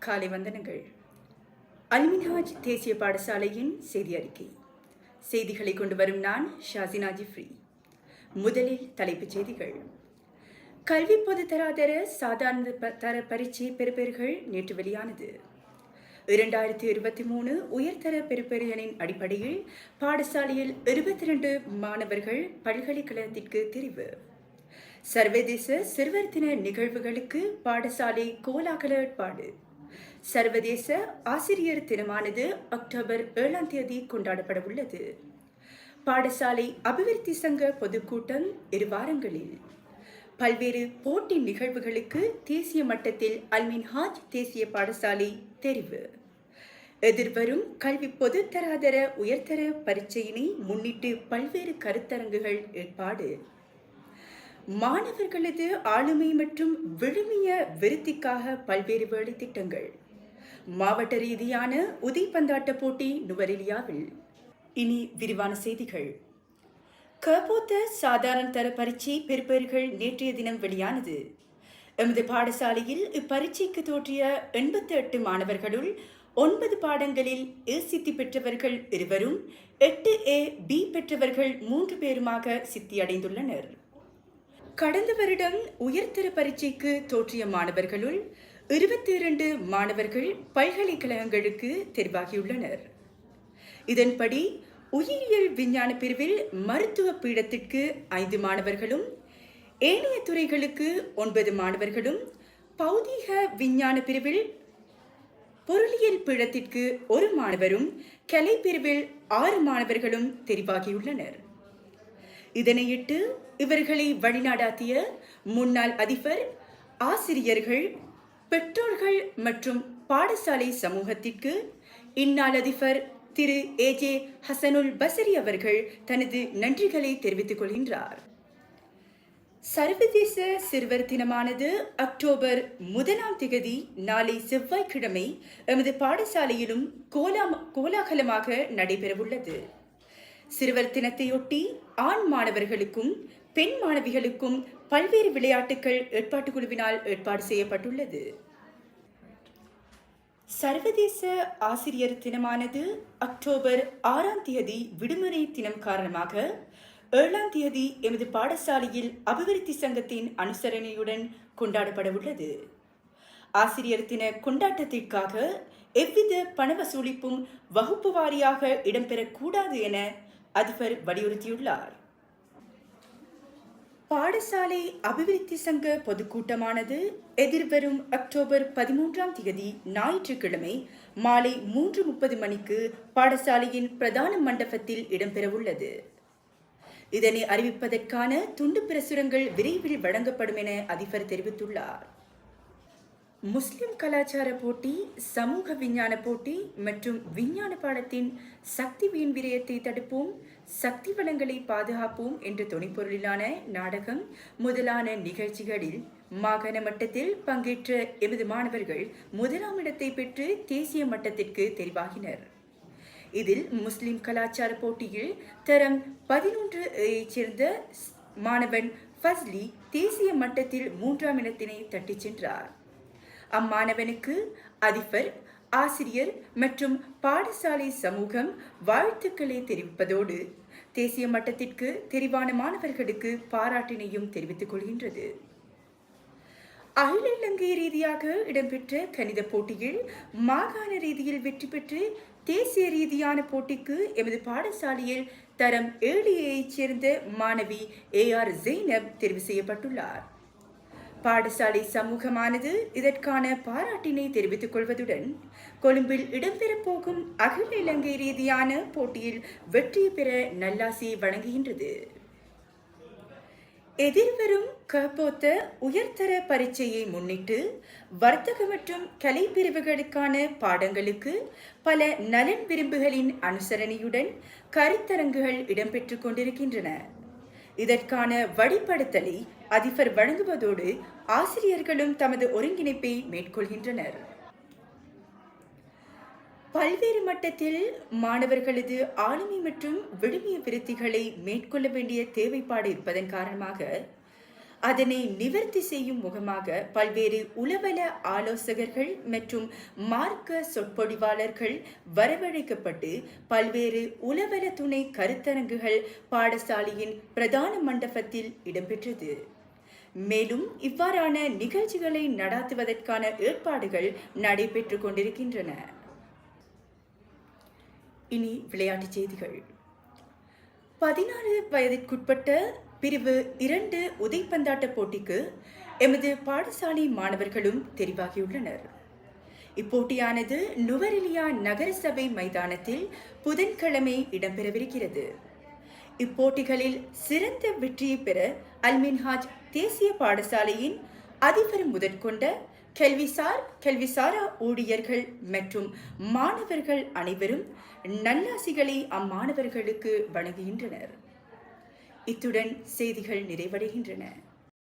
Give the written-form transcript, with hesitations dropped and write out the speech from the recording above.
காலை வந்தனங்கள். அல்மின்ஹாஜ் தேசிய பாடசாலையின் செய்தி அறிக்கை. செய்திகளை கொண்டு வரும் நான் ஷாசினா ஜிஃப்ரி. முதலில் தலைப்புச் செய்திகள். கல்வி பொதுத்தராதர சாதாரண தர பரீட்சை பெறுபேறுகள் நேற்று வெளியானது. 2023 உயர்தர பெறுபேறுகளின் அடிப்படையில் பாடசாலையில் 22 மாணவர்கள் பல்கலைக்கழகத்திற்கு தெரிவு. சர்வதேச சிறுவர் தின நிகழ்வுகளுக்கு பாடசாலை கோலாகல ஏற்பாடு. சர்வதேச ஆசிரியர் தினமானது அக்டோபர் 7 கொண்டாடப்பட உள்ளது. பாடசாலை அபிவிருத்தி சங்க பொதுக்கூட்டம் 2 வாரங்களில். பல்வேறு போட்டி நிகழ்வுகளுக்கு தேசிய மட்டத்தில் அல்மின்ஹாஜ் தேசிய பாடசாலை தெரிவு. எதிர்வரும் கல்வி பொதுத்தராதர உயர்தர பரீட்சையினை முன்னிட்டு பல்வேறு கருத்தரங்குகள் ஏற்பாடு. மாணவர்களது ஆளுமை மற்றும் விழுமிய விருத்திக்காக பல்வேறு வேலை திட்டங்கள். மாவட்ட ரீதியான உதைப்பந்தாட்ட போட்டி நுவரெலியாவில். இனி விரிவான செய்திகள். கபோத்த சாதாரண தர பரீட்சை பெறுபேறுகள் நேற்றைய தினம் வெளியானது. எமது பாடசாலையில் இப்பரீட்சைக்கு தோற்றிய 88 மாணவர்களுள் 9 பாடங்களில் ஏ சித்தி பெற்றவர்கள் 2 8A B பெற்றவர்கள் 3 பேருமாக சித்தி அடைந்துள்ளனர். கடந்த வருடம் உயர்தர பரீட்சைக்கு தோற்றிய மாணவர்களுள் 22 மாணவர்கள் பல்கலைக்கழகங்களுக்கு தெரிவாகியுள்ளனர். இதன்படி உயிரியல் விஞ்ஞான பிரிவில் மருத்துவ பீடத்திற்கு 5 மாணவர்களும், ஏனைய துறைகளுக்கு 9 மாணவர்களும், பௌதீக விஞ்ஞான பிரிவில் பொருளியல் பீடத்திற்கு 1 மாணவரும், கலை பிரிவில் 6 மாணவர்களும் தெரிவாகியுள்ளனர். இதனையிட்டு இவர்களை வழிநடாத்திய முன்னாள் அதிபர், ஆசிரியர்கள், பெற்றோர்கள் மற்றும் பாடசாலை சமூகத்திற்கு இந்நாள் அதிபர் திரு AJ ஹசனுல் பசரி அவர்கள் தனது நன்றிகளை தெரிவித்துக் கொள்கின்றார். சர்வதேச சிறுவர் தினமானது அக்டோபர் 1 நாளை செவ்வாய்க்கிழமை எமது பாடசாலையிலும் கோலாகலமாக நடைபெறவுள்ளது. சிறுவர் தினத்தையொட்டி ஆண் மாணவர்களுக்கும் பெண் மாணவிகளுக்கும் பல்வேறு விளையாட்டுகள் ஏற்பாட்டு குழுவினால் ஏற்பாடு செய்யப்பட்டுள்ளது. சர்வதேச ஆசிரியர் தினமானது அக்டோபர் 6 விடுமுறை தினம் காரணமாக 7 எமது பாடசாலையில் அபிவிருத்தி சங்கத்தின் அனுசரணையுடன் கொண்டாடப்பட உள்ளது. ஆசிரியர் தின கொண்டாட்டத்திற்காக எவ்வித பண வசூலிப்பும் வகுப்பு வாரியாக இடம்பெறக்கூடாது என அதிபர் வலியுறுத்தியுள்ளார். பாடசாலை அபிவிருத்தி சங்க பொதுக்கூட்டமானது எதிர்வரும் அக்டோபர் 13 ஞாயிற்றுக்கிழமை மாலை 3:30 மணிக்கு பாடசாலையின் பிரதான மண்டபத்தில் இடம்பெறவுள்ளது. இதனை அறிவிப்பதற்கான துண்டு பிரசுரங்கள் விரைவில் வழங்கப்படும் என அதிபர் தெரிவித்துள்ளார். முஸ்லிம் கலாச்சார போட்டி, சமூக விஞ்ஞான போட்டி மற்றும் விஞ்ஞான பாடத்தின் சக்தி வீண் விரயத்தை தடுப்போம், சக்தி வளங்களை பாதுகாப்போம் என்ற துணைப்பொருளிலான நாடகம் முதலான நிகழ்ச்சிகளில் மாகாண மட்டத்தில் பங்கேற்ற எமது மாணவர்கள் 1ஆம் இடத்தை பெற்று தேசிய மட்டத்திற்கு தெரிவாகினர். இதில் முஸ்லிம் கலாச்சார போட்டியில் தரம் 11 சேர்ந்த மாணவன் ஃபஸ்லி தேசிய மட்டத்தில் 3ஆம் இடத்தினை தட்டிச் சென்றார். அம்மாணவனுக்கு அதிபர், ஆசிரியர் மற்றும் பாடசாலை சமூகம் வாழ்த்துக்களை தெரிவிப்பதோடு தேசிய மட்டத்திற்கு தெரிவான மாணவர்களுக்கு பாராட்டினையும் தெரிவித்துக் கொள்கின்றது. அகில இலங்கை ரீதியாக இடம்பெற்ற கணித போட்டியில் மாகாண ரீதியில் வெற்றி பெற்று தேசிய ரீதியான போட்டிக்கு எமது பாடசாலையில் தரம் 7A சேர்ந்த மாணவி AR ஜெய்னப் தெரிவு செய்யப்பட்டுள்ளார். பாடசாலை சமூகமானது இதற்கான பாராட்டினை தெரிவித்துக் கொள்வதுடன் கொழும்பில் இடம்பெறப் போகும் அகில இலங்கை ரீதியான போட்டியில் வெற்றி பெற நல்லாசியை வழங்குகின்றது. எதிர்வரும் கபோத்த உயர்தர பரீட்சையை முன்னிட்டு வர்த்தக மற்றும் கலை பிரிவுகளுக்கான பாடங்களுக்கு பல நலன் விரும்புகளின் அனுசரணையுடன் கருத்தரங்குகள் இடம்பெற்றுக் கொண்டிருக்கின்றன. இதற்கான வழிப்படுத்தலை அதிபர் வழங்குவதோடு ஆசிரியர்களும் தமது ஒருங்கிணைப்பை மேற்கொள்கின்றனர். பல்வேறு மட்டத்தில் மாணவர்களது ஆளுமை மற்றும் விழுமிய விருத்திகளை மேற்கொள்ள வேண்டிய தேவைப்பாடு இருப்பதன் காரணமாக அதனை நிவர்த்தி செய்யும் முகமாக பல்வேறு உளவல ஆலோசகர்கள் மற்றும் மார்க்க சொற்பொழிவாளர்கள் வரவழைக்கப்பட்டு பல்வேறு உளவல துணை கருத்தரங்குகள் பாடசாலையின் பிரதான மண்டபத்தில் இடம்பெற்றது. மேலும் இவ்வாறான நிகழ்ச்சிகளை நடாத்துவதற்கான ஏற்பாடுகள் நடைபெற்றுக் கொண்டிருக்கின்றன. இனி விளையாட்டுச் செய்திகள். 16 வயதிற்குட்பட்ட பிரிவு 2 உதைப்பந்தாட்ட போட்டிக்கு எமது பாடசாலை மாணவர்களும் தெரிவாகியுள்ளனர். இப்போட்டியானது நுவரெலியா நகரசபை மைதானத்தில் புதன்கிழமை இடம்பெறவிருக்கிறது. இப்போட்டிகளில் சிறந்த வெற்றியை பெற அல்மின்ஹாஜ் தேசிய பாடசாலையின் அதிபர் முதற்கொண்ட கல்விசாரா ஊழியர்கள் மற்றும் மாணவர்கள் அனைவரும் நல்லாசிகளை அம்மாணவர்களுக்கு வழங்குகின்றனர். இத்துடன் செய்திகள் நிறைவடைகின்றன.